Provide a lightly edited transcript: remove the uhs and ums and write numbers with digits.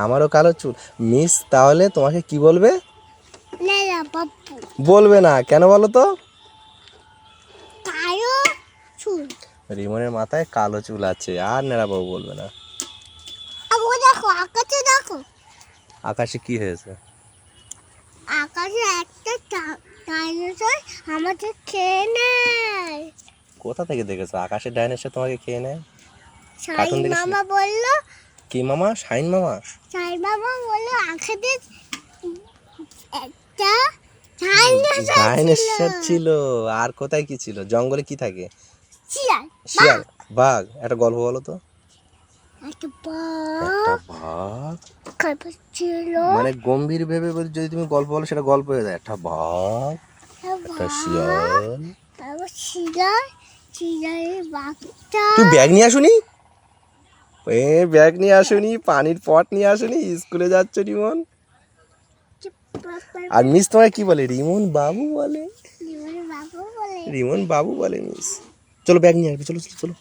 আমারও কালো চুল। মিস তাহলে তোমাকে কি বলবে? লেলা বাবু। বলবে না কেন বলো তো? কালো চুল। রিমনের মাথায় কালো চুল আছে, আর নেড়া বাবু বলবে না। ও দেখো আকাশে দেখো। আকাশে কি হয়েছে? আকাশে একটা ডাইনোসর আমাদের খেয়ে নেয়। কোথা থেকে দেখেছো আকাশের ডাইনোসর তোমাকে খেয়ে নেয়? সাই কার্টুন দেখেছো? মামা বললো, কি মামা? শাইন মামা? সাই মামা বললো আকাশে একটা ডাইনোসর ডাইনোসর ছিল। ছিল। আর কোথায় কি ছিল? জঙ্গলে কি থাকে? শিয়াল। শিয়াল, বাঘ। একটা গল্প বলো তো। একটা একটা বাঘ বাঘ ছিল। মানে গম্ভীর ভেবে যদি তুমি গল্প বলো সেটা গল্প হয়ে যায়। একটা বাঘ, একটা শিয়াল। তারপর শিয়াল, শিয়ালের বাঘটা। তুই ব্যাগ নিয়ে আসুনি? ব্যাগ নিয়ে আসুনি, পানির পট নিয়ে আসুনি, স্কুলে যাচ্ছ রিমন। আর মিস তোমায় কি বলে? রিমন বাবু বলে। জীবনে বাবু বলে। রিমন বাবু বলে মিস। চলো ব্যাগ নিয়ে আসবে, চলো চলো চলো।